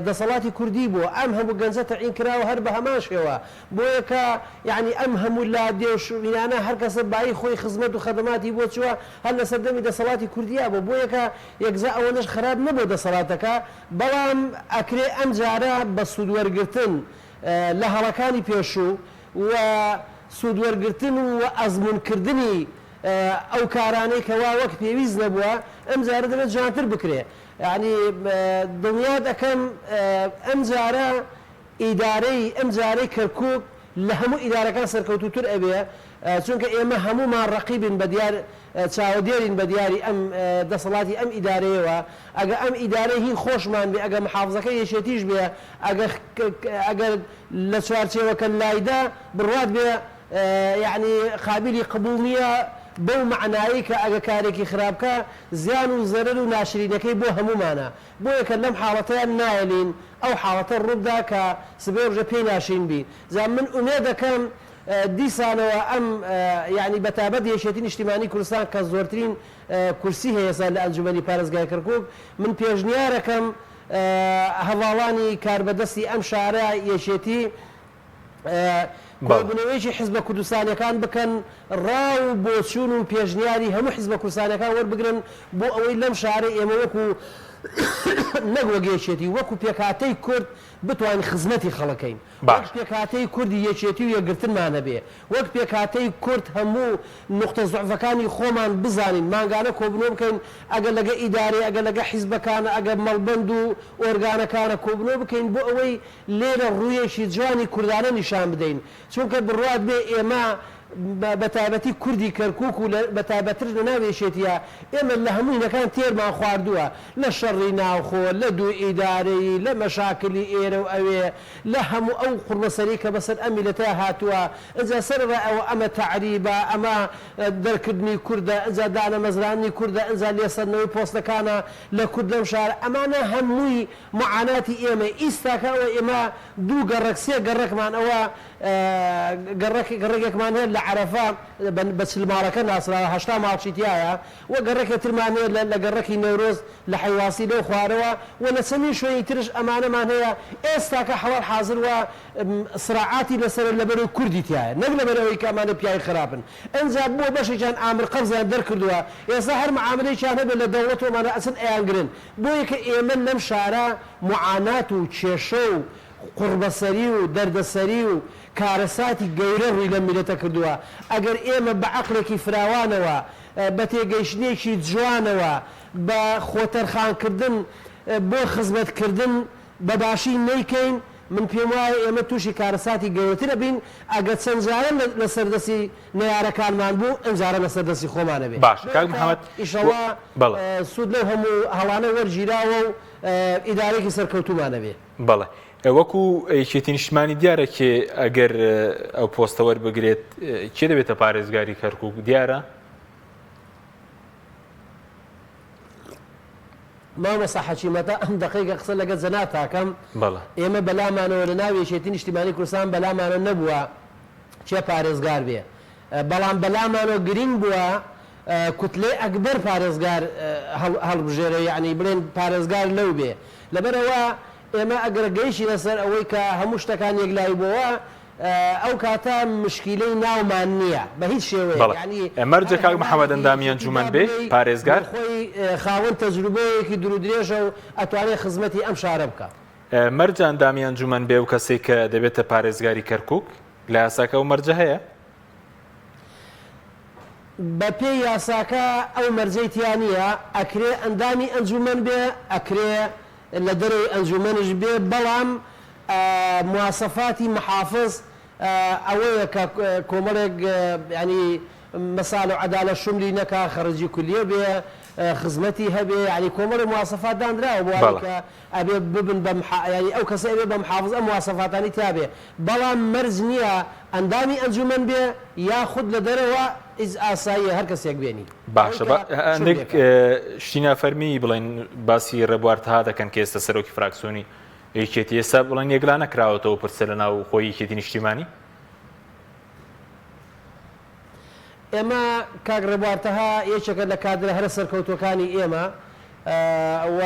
دەسەڵاتی کوردی بووە ئەم هەموو گەنجە تەعین کراوە هەر بە هەمان شێوە بۆیە کە یعنی ئەم هەموو لا دێوشینانە هەر کەسە بای خۆی خزمەت و خەدەماتی بۆ چووە هەر لەسەر دەمی دەسەڵاتی کوردیا بوو بۆیە کە یەکجا ئەوەنەش خراپ نەبوو دەسەڵاتەکە بەڵام ئەکرێ ئەم جارە بە سوودوەرگرتن لە هەڵەکانی پێشوو و سوودوەرگرتن و ئەزمونکردنی ئەو کارانەی کەوا وەک پێویست نەبووە ئەم جارە دەبێت جوانتر بکرێ یعنی دڵنیا دەکەم ئەم جارە ئیدارەی ئەم جارەی کەرکووک لە هەموو ئیدارەکان سەرکەوتوتر ئەبێ چونکە ئێمە هەموومان ڕەقیبن بە دیار چاودێرین بە دیاری ئەم دەسەڵاتی ئەم ئیدارەیەوە ئەگە ئەم ئیدارەی هی خۆشمان بێ ئەگە محافزەکە یەشێتیش بێ ئەگەر لە چوارچێوەکە لایدا بڕات بێ یعنی قابلی قبول نییە بەو معنایی کە ئەگە کارێکی خراپکە زیان و زەرەر و ناشرینەکەی بۆ هەمومانە بۆیە کە لەم حاڵەتەیان نایەلین ئەو حاڵەتە ڕوودا کە سبێ ڕژە پێی ناشین بین زان من ئومێ دەکەم دیسانەوە ئەم یعنی بەتابەت یەکێتی نیشتیمانی کوردستان کە زۆرترین کورسی هەیەسان لە ئەنجومەنی پارێزگای کەرکووک من پێشنیارەکەم هەواڵانی کاربەدەستی ئەم شارە یەکێتی کۆبوونەوەیکی حیزبە کوردستانیەکان بکەن ڕاو بۆ چوون و پێشنیاری هەموو حیزبە کوردستانیەکان وەربگرن بۆ ئەوەی لەم شارە ئێمە وەکو نەک وەگەیەکێتی وەکو پێکاتەی کورد بتوانین خزمەتی خەڵەکەین وەک پێکاتەی کوردی یەکێتی و یەکگرتنمانە بێ وەک پێکاتەی کورد هەموو نقطە زوعفەکانی خۆمان بزانین ماگانە کۆبنەوە بکەین ئەگەر لەگە ئیدارێ ئەگەر لەگە حیزبەکانە ئەگەر مەڵبەند و ئۆرگانەکانە کۆبنەوە بکەین بۆ ئەوەی لێرە ڕوویەکی جوانی کوردانە نیشان بدەین چونکە بڕوات بێ ئێمە بەتابەتی کوردی کەرکووک و بەتابەتر لە ناوێشێتیە ئێمە لە هەمووینەکان تێرمان خواردووە لە شەڕی ناوخۆ لە دوو ئیدارەی لە مەشاکلی ئێرە و ئەوێ لە هەموو ئەو قورمەسەری کە بەسەر ئەم میلەتە هاتووە ئەجا سەرڕای ئەوە ئەمە تەعریبە ئەمە دەرکردنی کووردە ئەجا دانەمەزرانی کووردە ئەجا لێسەرنەوەی پۆستەکانە لە کورد لەم شار ئەمانە هەمووی معاناتی ئێمە ئیستاکە ئەوە ئێمە دوو گەڕک سێ گەڕکمان ئەوە گەڕێکێکمان هەیە لە عەرەفە بە چلماڵەکە ناسراوە هەشتا ماڵچی تایە وە گەڕێکێک ترمان هەیە لە گەڕێکی نەورۆز لە حیواسی لەو خوارەوە و لە چەندین شوێنی ترش ئەمانەمان هەیە ئێستاکە حەوار حاضر وە سراعاتی لەسەر لەبەرەوەی کوردی تایە نەک لەبەرەوەی کە ئەمانە پیاوی خراپن ئەنجا بۆ بەشێکیان ئامر قەرزیان دەرکردووە ئێستا هەر معاملەیەکیان هەبێت لە دەوڵەتەوەمانە ئەچن ئەیانگرن بۆیە کە ئێمە لەم شارە معانات و کێشە و قوربەسەری و دەردەسەری و کارەساتی گەورە ڕووی لە میلەتە کردووە ئەگەر ئێمە بە عەقلێکی فراوانەوە بە تێگەیشتنێکی جوانەوە بە خۆتەرخانکردن بۆ خزمەتکردن بەباشی نەیکەین من پێم وایە ئێمە تووشی کارەساتی گەورەترە بین ئەگە چەند جارە لە سەردەستی نەیارەکانمان بوو ئەمجارە لە سەردەستی خۆمانە بێت باش کاک محەممەد ئیشەڵا سوود لەو هەموو هەڵانە وەرگیراوە و ئیدارێکی سەرکەوتومانە بێ بەڵێ وەکو یەکێتی نیشتمانی دیارە کێ ئەگەر ئەو پۆستە وەربگرێت کێ دەبێتە پارێزگاری کەرکووک دیارە مامەسا حەکیمەتە ئەم دقیقە قسە لەگە جەنا تاکەم ئێمە بەلامانەوە لە ناو یەکێتی نیشتیمانی کوردستان بەلامانە نەبووە چێ پارێزگار بێ بەڵام بەلامانەوە گرنگ بووە کوتلێ ئەکبەر پارێزگار هەڵبژێرە یعنی بڵێن پارێزگار لەو بێ لەبەرەوە ئێمە ئەگەر گەیشی لەسەر ئەوەی کە هەموو شتەکان یەکلای بووە ئەو کاتە مشکیلەی ناومان نییە بە هیچ شێوەیە مەرجە کاک محەممەد ئەندامی ئەنجومەن بێ پارێزگار خۆی خاوەن تەجروبەیەکی درودرێژە و ئەتوانێت خزمەتی ئەم شارە بکە مەرجە ئەندامی ئەنجومەن بێ و کەسێک کە دەبێتە پارێزگاری کەرکووک لە یاساکە و مەرجە هەیە بە پێی یاساکە ئەو مەرجەی تیانە ئەکرێ ئەندامی ئەنجومەن بێ ئەکرێ لە دەرەوەی ئەنجومەنش بێ بەڵام مواسەفاتی محافظ ئەوەیە کە کۆمەڵێک ینی مەساڵ و عەدالە شوملی نەکا خەرجی کولیە بێ خزمەتی هەبێ ینی کۆمەڵی مواسەفات دانراوە بۆ کە ئەبێ ببن بە ینی ئەو کەسە ئەبێ بە محافظ ئەم مواسەفاتانی تابێ بەڵام مەرج نییە ئەندامی ئەنجومەن بێ یاخود لە دەرەوە ئیز ئاساییە هەر کەسێک بێنی باشە هەندێک شتینا فەرمی بڵێن باسی ڕێبواردها دەکەن کە ئێستا سەرۆکی فراکسیۆنی یەکێتی ئێستا بڵێن یەکلا نەکراوەتەوە پرسە لە ناو خۆی یەکێتی نیشتیمانی ئێمە کاک ڕێبواردەها یەکێکە لە کادرە هەرە سەرکەوتوەکانی ئێمە و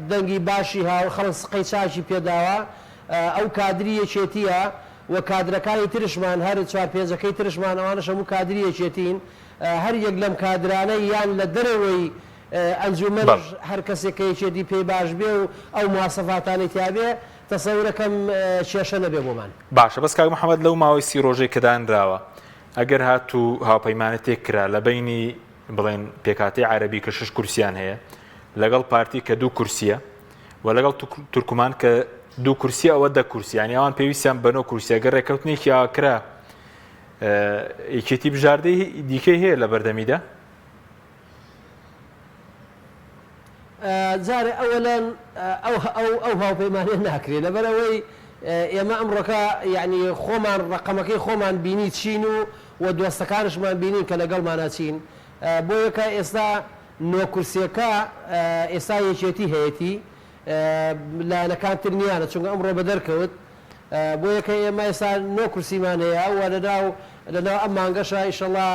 دەنگی باشی هاو خەڵک قەیچاکی پێداوە ئەو کادری یەکێتیە و کادرەکانی ترشمان هەر چوار پێنجەکەی ترشمان ئەوانەش هەموو کادری یەکێتین هەر یەک لەم کادرانە یان لە دەرەوەی ئەنجومەن هەر کەسێک یەکێتی پێی باش بێ و ئەو مواسەفاتانی تیابێ تەسەورەکەم کێشە نەبێ بۆمان باشە بەس کاک محەممەد لەو ماوەی سی ڕۆژەی کە دانراوە ئەگەر هاتوو هاوپەیمانە تێک کرا لە بینی بڵێن پێکاتی عەرەبی کە 6 کورسیان هەیە لەگەڵ پارتی کە 2 کورسیە و لەگەڵ تورکمان کە 2 کورسی ئەوە 10 کورسیانی ئەوان پێویستیان بەنەوە کورسیە گەر ڕێکەوتنێکی ئاکرا یەکێتی بژاردەی دیکەی هەیە لە بەردەمیدا جارێ ئەوەلەن ئەو هاوپەیمانێ ناکرێت لەبەرەوەی ئێمە ئەمڕۆکە یعنی خۆمان ڕقەمەکەی خۆمان بینی چین و دۆستەکانشمان بینین کە لەگەڵمان ناچین بۆ یەکە ئێستا نۆ کورسیەکە ئێستا یەکێتی هەیەی لایەنەکانتر نیانە چونکە ئەمڕۆ بە دەرکەوت بۆ یەکە ئێمە ئێستا نۆ کورسیمان هەیە و لەناو ئەم مانگەشە ئیشەڵا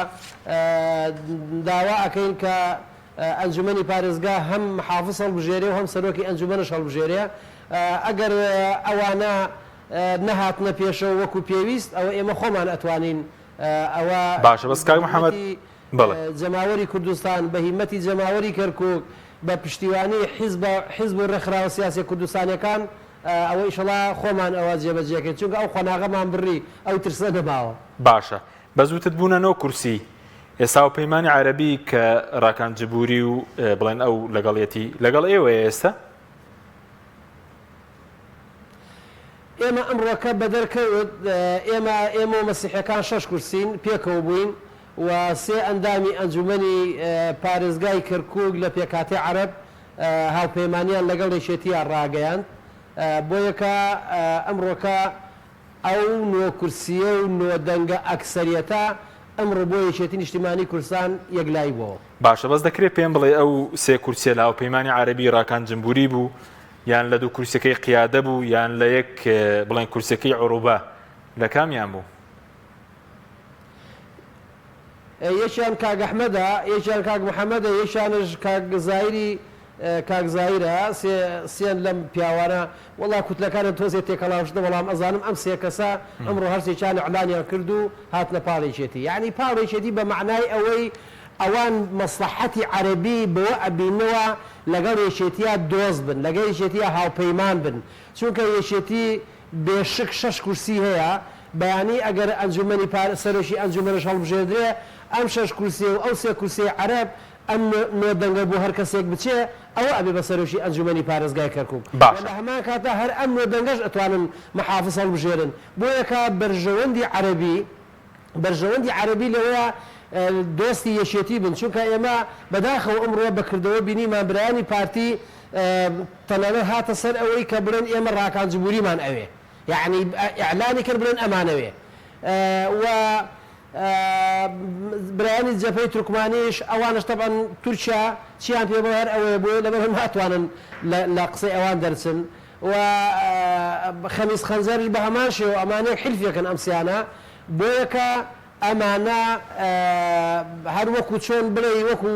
داوا ئەەکەین کە ئەنجومەنی پارێزگا هەم محافظ هەڵبژێرێ و هەم سەرۆکی ئەنجومەنش هەڵبژێرێ ئەگەر ئەوانە نەهاتنە پێشەوە وەکو پێویست ئەوە ئێمە خۆمان ئەتوانین ئەوە باشە بەس کاک محەممەد جەماوەری کوردستان بە هیمەتی جەماوەری کەرکووک بە پشتیوانی حیزب و ڕێکخراوە سیاسی کوردستانیەکان ئەوە ئیشەڵا خۆمان ئەوە جێبەجێکرد چونکە ئەو خۆناغەمان بڕی ئەو ترسە نەباوە باشە بەزووتت بوونە نۆ کورسی ئێستا و پەیمانی عەرەبی کە ڕاکانجبووری و بڵێن ئەو لەگەڵیەتی لەگەڵ ئێوە ئێستا ئێمە ئەمڕۆکە بە دەرکەوت ئێمە و مەسیحەکان 6 کورسین پێکەوە بووین و 3 ئەندامی ئەنجومەنی پارێزگای کەرکووک لە پێکاتی عەرەب هاوپەیمانیان لەگەڵ یەکێتیان ڕاگەیاند بۆ یەکە ئەمڕۆکە ئەو نۆ کورسیە و نۆ دەنگە ئەکسەریەتە ئەمڕۆ بۆ یەکێتی نیشتیمانی کوردستان یەکلای بووە باشە بەس دەکرێت پێم بڵێ ئەو 3 کورسیە لە هاوپەیمانی عەرەبی ڕاکانجبووری بوو یان لە 2 کورسەکەی قیادە بوو یان لە یەک بڵێن کورسەکەی عروبە لە کامیان بوو یەکیان کاک ئەحمەدە یەکیان کاک محەممەدە یەکیانش کاک زایری کاک زایرە سێن لەم پیاوانە وەڵا کوتلەکانە تۆزێت تێکەڵاوشتە بەڵام ئەزانم ئەم 3 کەسە ئەمڕۆ هەرسێکیان ئەعلانیان کرد و هاتنە پاڵێکێتی یعنی پاڵێکێتی بە معنای ئەوەی ئەوان مەسلحەتی عەرەبی بۆ ئەبینەوە لەگەڵ یەکێتیە دۆست بن لەگەڵ یەکێتیە هاوپەیمان بن چونکە یەکێتی بێشک 6 کورسی هەیە بەیانی ئەگەر ئەنجومەنی سەرۆکی ئەنجومەنش هەڵبژێردرێ ئەم 6 کورسێ و ئەو 3 کورسێ عەرەب ئەم نۆدەنگە بۆ هەر کەسێک بچێ ئەوە ئەبێ بە سەرۆکی ئەنجومەنی پارێزگای کەرکووک لە هەمان کاتە هەر ئەم نۆدەنگەش ئەتوانن محافظ هەڵبژێرن بۆ یەکە بەرژەوەندی عەرەبی لەوەیە دۆستی یەکێتی بن چونکە ئێمە بەداخەوە ئەمڕۆ بەکردەوە بینیمان برایانی پارتی تەنانەت هاتە سەر ئەوەی کە بڵێن ئێمە ڕاکانجبوریمان ئەوێ یعنی ئیعلانی کرد بڵێن ئەمانەوێ و برایانی جەبهەی تورکمانیش ئەوانش تەبەن تورکیا چیان پێ بە هەر ئەوەیە بۆیە لەبەر ناتوانن لە قسەی ئەوان دەرچن و خەمیس خەنزەرش بە هەمان شێوە ئەمانەیە حیلفێکن ئەمسیانە بۆیەکە ئەمانە هەر وەکو چۆن بڵێ وەکو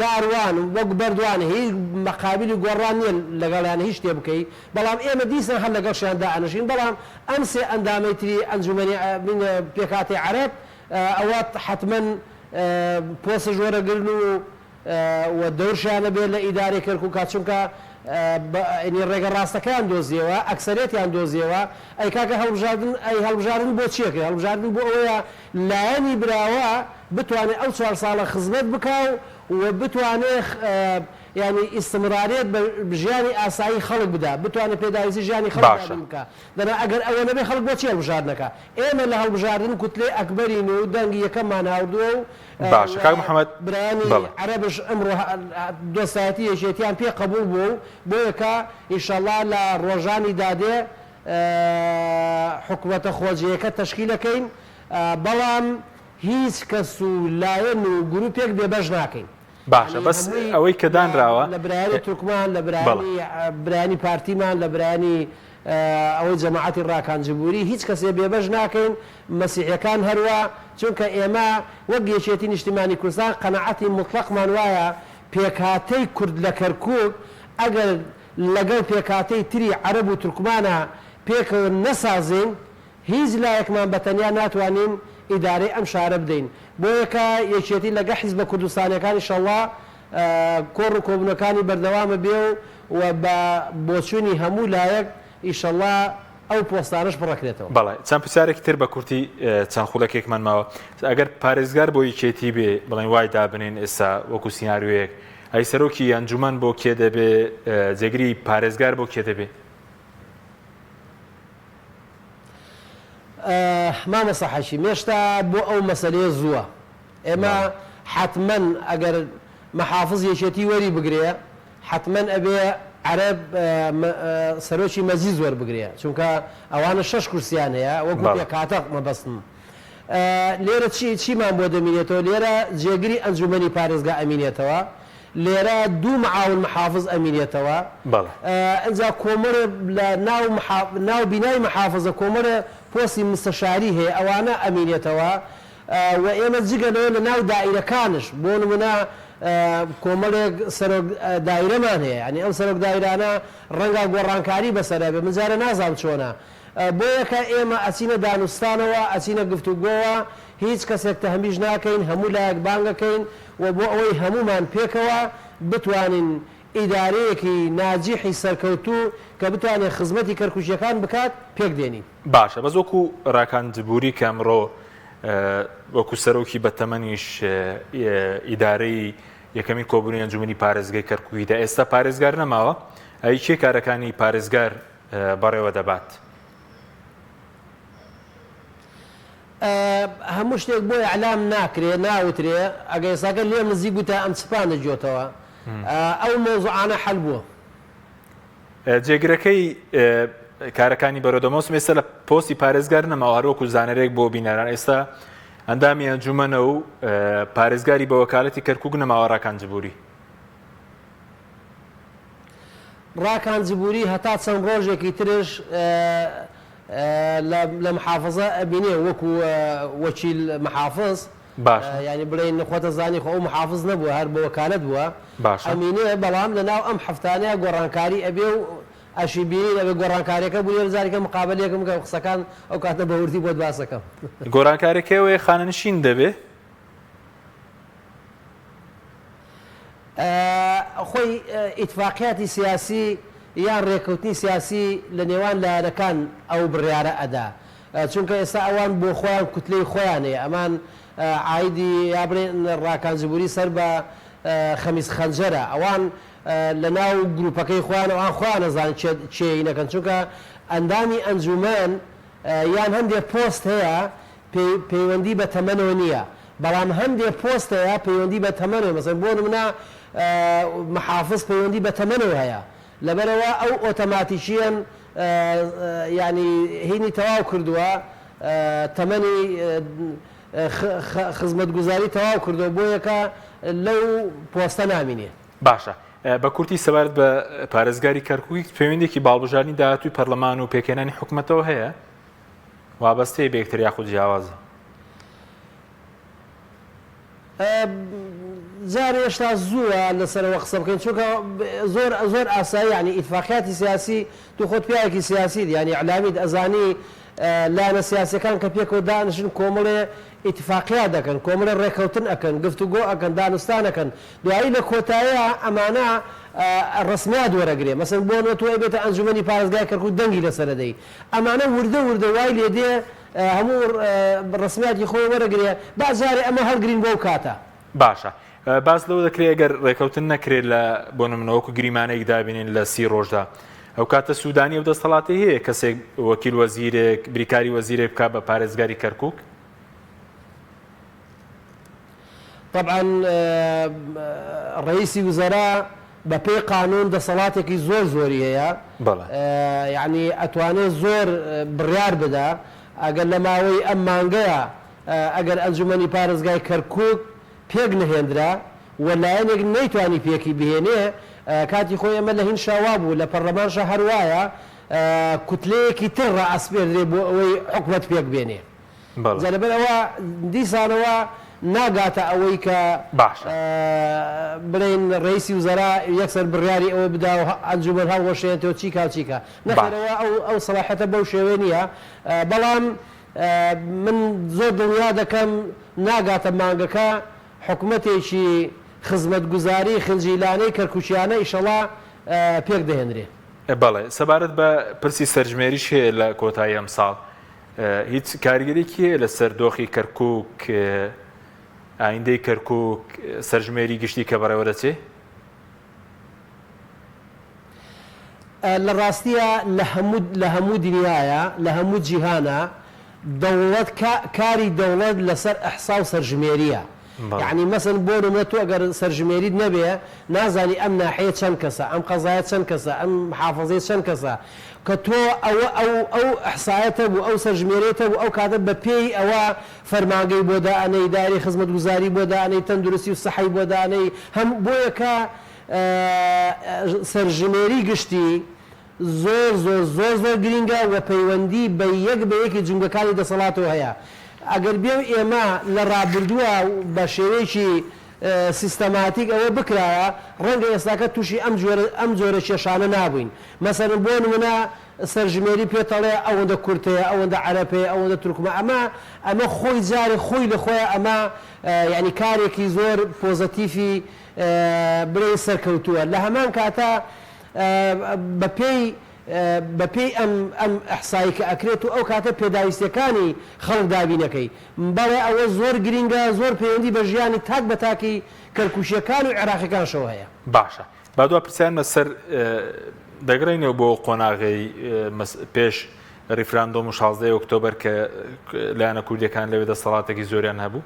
داروان وەکو بەردوانە هیچ مەقابلی گۆڕان نیە لەگەڵیانە هیچ شتێ بکەیت بەڵام ئێمە دیسان هەر لەگەڵشیاندا ئەنشین بەڵام ئەم سێ ئەندامەی تری ئەنجومەنی پێکاتی عەرەب ئەوە حتمما پۆسە ژۆرەگرن و دەورشیانە بێت لە ئیدارەی کەرکووک چونکە ڕێگە ڕاستەکەیان دۆزیەوە ئەکسەرێتیان دۆزیەوە ئەی کاکە هەڵبژاردن بۆ چیەکە هەڵبژاردن بۆ ئەوەیە لایەنی براوە بتوانێت ئەو 4 ساڵە خزمەت بکاو و بتوانێت ینی ئیستمرارێت بە ژیانی ئاسایی خەڵک بدا بتوانێت پێداویستی ژیانی خەڵک بکە دەنا ئەگەر ئەوە نەبێ خەڵک بۆ چی هەڵبژاردنەکە ئێمە لە هەڵبژاردن کوتلێ ئەکبەرین و دەنگی یەکەممان هاوردووە و باشە کاک محەممەد برایانی عەرەبش ئەمڕۆ دۆستایەتی یەکێتیان پێ قبول بوو بۆ یەکە ئینشەڵڵا لە ڕۆژانی دادێ حکوومەتە خۆجیەکە تەشکیلەکەین بەڵام هیچ کەس و لایەن و گروپێک بێبەش ناکەین باشە بەس ئەوەی کە دانراوە لە برایانی تورکمان لە برایانی پارتیمان لە برایانی ئەوەی جەماعەتی ڕاکانجبوری هیچ کەسێ بێبەش ناکەین مەسیحیەکان هەروە چونکە ئێمە وەک یەکێتی نیشتیمانی کوردستان قەنەعەتی مطلقمان وایە پێکهاتەی کورد لە کەرکووک ئەگەر لەگەڵ پێکهاتەی تری عەرەب و تورکمانە پێکەوە نەسازین هیچ لایەکمان بەتەنیا ناتوانین ئیدارەی ئەم شارە بدەین بۆ یەکە یەکێتی لەگە حیزبە کوردستانیەکان ئینشەڵڵا کۆڕ و کۆبوونەکانی بەردەوامە بێ و بە بۆچوونی هەموو لایەک ئینشەڵڵا ئەو پۆستانش بڕەکرێتەوە بەڵێ چەند پرسیارێکی تر بە کورتی چەند خولەکێکمان ماوە ئەگەر پارێزگار بۆ یەکێتی بێ بڵێن وای دابنێن ئێستا وەکو سیناریۆیەک ئەی سەرۆکی ئەنجومەن بۆ کێ دەبێ جێگری پارێزگار بۆ کێ دەبێ مامەسە حەشی مێشتا بۆ ئەو مەسەلەیە زووە ئێمە حتمما ئەگەر مەحافظ یەکێتی وەری بگرێ حتمما ئەبێ عەرەب سەرۆکی مەزیز وەربگرێ چونکە ئەوانە 6 کورسیان هەیە وەکو پێکهاتە مەبەستن لێرە چیمان بۆ دەمینێتەوە لێرە جێگری ئەنجومەنی پارێزگا ئەمینێتەوە لێرە 2 معاون محافظ ئەمینێتەوە ئەجا کۆمەرە لە ناو بینای محافظە کۆمەرە پۆستی مستەشاری هەیە ئەوانە ئەمینێتەوە و ئێمە جگەنەوە لە ناو دائیرەکانش بۆ نمونە کۆمەڵێک سەرۆک دایرەمان هەیە ئەنی ئەم سەرۆک دایرانە ڕەنگە گۆڕانکاری بەسەرە بێ منجارە نازانم چۆنە بۆ یەکە ئێمە ئەچینە دانوستانەوە ئەچینە گفتوگۆوە هیچ کەسێک تەهمیش ناکەین هەموو لایەک بانگەکەین و بۆ ئەوەی هەمومان پێکەوە بتوانین ئیدارەیەکی ناجیحی سەرکەوتوو کە بتوانێت خزمەتی کەرکووچیەکان بکات پێک دێنین باشە بەس وەکو ڕاکانجبوری کە ئەمڕۆ وەکو سەرۆکی بەتەمەنیش ئیدارەی یەکەمی کۆبوونی ئەنجومەنی پارێزگای کەرکووکیدا ئێستا پارێزگار نەماوە ئەی کێ کارەکانی پارێزگار بەڕێوە دەبات هەموو شتێک بۆ ئەعلام ناکرێ ناوترێ ئەگەر ئێستاکە لێ نزیک بووتە ئەم چپانە جۆتەوە ئەو مۆزوعانە حەل بووە جێگرەکەی کارەکانی بەرەودەمەوسم ئێستا لە پۆستی پارێزگار نەماوە هەروەکو زانەرێک بۆ بینەران ئێستا ئەندامی ئەنجومەنە و پارێزگاری بە وەکالەتی کەرکووک نەماوە ڕاکانجبوری ڕاکانجبوری هەتا چەند ڕۆژێکی ترش لە محافظە ئەبینێ وەکو وەکیل محافظ ینی بڵێن نەخۆتە زانی خۆ ئەو محافظ نەبووە هەر بە وەکالەت بووە ئەمینێ بەڵام لەناو ئەم هەفتانەیە گۆڕانکاری ئەبێ و ئەشی بینی لەبێ گۆڕانکاریەکە بوو لێرزارێکە مقابلێکم کە قسەکان ئەو کاتە بەوردی بۆ باسەکەم گۆڕانکاریەکەوەی خانەنشین دەبێ خۆی ئیتفاقیاتی سیاسی یان ڕێکەوتنی سیاسی لە نێوان لایەنەکان ئەو بڕیارە ئەدا چونکە ئێستا ئەوان بۆ خۆیان کوتلەی خۆیانەیە ئەمان عیدی یا بڵێن ڕاکانجبوری سەر بە خەمیس خەنجەرە ئەوان لە ناو گروپەکەی خۆیان ئەوان خۆیان نەزانن چێینەکەن چونکە ئەندامی ئەنجومەن یان هەندێک پۆست هەیە پەیوەندی بە تەمەنەوە نییە بەڵام هەندێک پۆست هەیە پەیوەندی بە تەمەنەوە مەسەن بۆ نمونە محافظ پەیوەندی بە تەمەنەوە هەیە لەبەرەوە ئەو ئۆتۆماتیکیەن ینی هینی تەواو کردووە تەمەنی خزمەتگوزاری تەواو کردەوە بۆ یەکە لەو پۆستە نامینێ باشە بە کورتی سەبارەت بە پارێزگاری کەرکووک پەیوەندێکی باڵبژارنی داهاتووی پەرلەمان و پێکهێنانی حکوومەتەوە هەیە وابەستەی بە یەکتر یاخود جیاوازە جار هێشتا زووە لەسەرەوە قسە بکەین چونکە زۆر ئاسایی ینی ئیتفاقیاتی سیاسی تو خۆت پیاوێکی سیاسی ینی ئەعلامیت ئەزانی لایەنە سیاسەکان کە پێکەوە دانیشن کۆمەڵێ ئیتفاقیات دەکەن کۆمەڵێ ڕێکەوتن ئەکەن گفتوگۆ ئەکەن دانوستان ئەکەن دوایی لە کۆتاییە ئەمانە ڕسمیات وەرەگرێ مەسەن بۆ نۆتوە بێتە ئەنجومەنی پارێزگای کەرکووک دەنگی لەسەرەدەی ئەمانە وردە وای لێدێ هەموو ڕسمیاتی خۆی وەرەگرێ بازارێ ئەمە هەڵگرین بۆ کاتە باشە باس لەوە دەکرێت ئەگەر ڕێکەوتن نەکرێت لە بۆ نمونەوەکو گریمانەیەک دابینین لە 30 ڕۆژدا ئەو کاتە سوودانی و دەسەڵاتی هەیە کەسێک وەکیل وەزیرێک بریکاری وەزیرێک بکات بە پارێزگاری کەرکووک طبعا ڕئیسی وزەرا بە پێی قانون دەسەڵاتێکی زۆری هەیە یعنی ئەتوانێت زۆر بڕیار بدا ئەگەر لە ماوەی ئەم مانگەیە ئەگەر ئەنجومەنی پارێزگای کەرکووک پێک نهێنرا وەلایەنێک نەیتوانی پێکی بهێنێ کاتی خۆی ئەمە لە هین شاوا بوو لە پەرلەمانشە هەروایە کوتلەیەکی تر ڕائسپێردرێ بۆ ئەوەی حکومەت پێک بێنێ لەبەرەوە دیسانەوە ناگاتە ئەوەی کە بڵێن ڕئیسی وزەرا یەکسەر بڕیاری ئەوە بدا و ئەنجومەن هەڵوەشێنێتەوە چیکە نەخێرەوە ئەو سەلاحەتە بەو شێوێ نییە بەڵام من زۆر دڵنیا دەکەم ناگاتە مانگەکە حکوومەتێکی خزمەتگوزاری خنجیلانەی کەرکووچیانە ئیشەڵا پێک دەهێنرێ بەڵێ سەبارەت بە پرسی سەرژمێریش هەیە لە کۆتایی ئەم ساڵ هیچ کاریگەرێکی هەیە لە سەردۆخی کەرکووک ئایندەی کەرکووک سەرژمێری گشتی کە بەڕێوە دەچێ لە ڕاستیە لە هەموو دنیاە لە هەموو جیهانە دەوڵەت کاری دەوڵەت لەسەر ئەحسا و سەرژمێریە یعنی مەسن بۆ نمونە تۆ ئەگەر سەرژمێریت نەبێ نازانی ئەم ناحەیە چەند کەسە ئەم قەزایە چەند کەسە ئەم حافظەیە چەند کەسە کە تۆ ئەو ئەحسایەتە بوو ئەو سەرژمێرێتە بوو ئەو کاتە بە پێی ئەوە فەرمانگەی بۆ دائەنەی داری خزمەتگوزاری بۆ دائەنەی تەندروستی و سەحەی بۆ دائەنەی هەم بۆ یەکە سەرژمێری گشتی زۆر گرینگە و پەیوەندی بە یەکی جنگەکانی دەسەڵاتەوە هەیە ئەگەر بێو ئێمە لە ڕابردووە بە شێوەیەکی سیستەماتیک ئەوە بکرایە ڕەنگە ئێستاکە تووشی ئەم جۆرە کێشانە نابووین مەسەرن بۆ نمونە سەرژمێری پێتەڵێ ئەوەندە کورتەیە ئەوەندە عەرەپەیە ئەوەندە تورکمە ئەمە خۆی جارێ خۆی لە خۆیان ئەمە ینی کارێکی زۆر پۆزەتیفی برێ سەرکەوتووە لە هەمان کاتە بەپێی ئەم ئەحسایی کە ئەکرێت و ئەو کاتە پێداویستەکانی خەڵک دابینەکەی بەڵێ ئەوە زۆر گرینگە زۆر پەیوەندی بە ژیانی تاک بە تاکی کەرکووشیەکان و عێراقیەکانشەوە هەیە باشە با دووە پرسیارمە سەر دەگرینەوە بۆ قۆناغی پێش ریفراندۆم و 16 ئۆکتۆبەر کە لایەنە کوردیەکان لەوێ دەسەڵاتێکی زۆریان هەبوو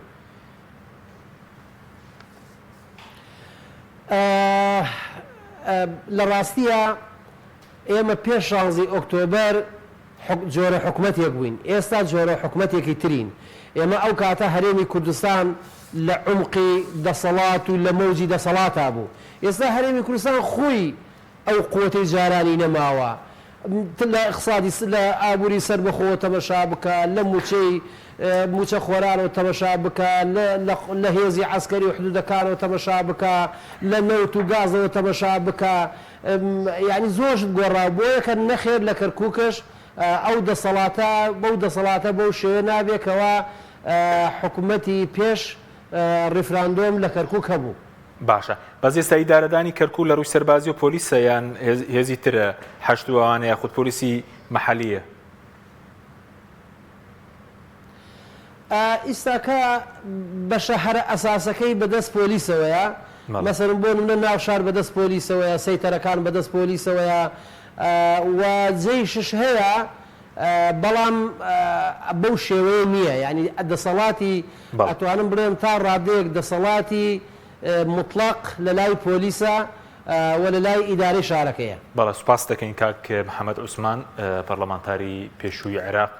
لە ڕاستیە ئێمە پێش 16 ئۆکتۆبەر جۆرە حکوومەتێک بووین ئێستا جۆرە حکوومەتێکی ترین ئێمە ئەو کاتە هەرێمی کوردستان لە عمقی دەسەڵات و لە مەوجی دەسەڵاتا بوو ئێستا هەرێمی کوردستان خۆی ئەو قوتەی جارانی نەماوە لە اقتصادی لە ئابووری سەر بەخۆوە تەمەشا بکە لە موچە خۆرانەوە تەمەشا بکە لە هێزی عەسکەری و حدودەکانەوە تەمەشا بکە لە نەوت و گازەوە تەمەشا بکە یعنی زۆرشت گۆڕا بۆ یەکە نەخێر لە کەرکووکش ئەو دەسەڵاتە بەو شێوە نابێکەوە حکوومەتی پێش ریفراندۆم لە کەرکووک هەبوو باشە بەس ئێستا ئیدارەدانی کەرکووک لە ڕووی سەربازی و پۆلیسە یان هێزی ترە حەشت و ئەوانە یاخود پۆلیسی مەحەلیە ئیستاکە بە شەهرە ئەساسەکەی بەدەست پۆلیسەوەیە مەسەرم بۆ منە ناو شار بەدەست پۆلیسەوەیە سەیتەرەکان بەدەست پۆلیسەوەیە و جێیشش هەیە بەڵام بەو شێوەیە نییە یعنی دەسەڵاتی ئەتوانم بڵێم تا ڕادەیەک دەسەڵاتی مطلق لە لای پۆلیسە و لە لای ئیدارەی شارەکەیە. بەڵێ سوپاس دەکەین کاک محەممەد عوسمان پەرلەمانتاری پێشووی عێراق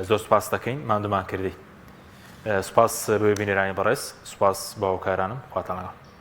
زۆر سوپاس دەکەین مادومان کردی سوپاس بە بینێرانی بەڕێز سوپاس باوکارانم خواتانەوە.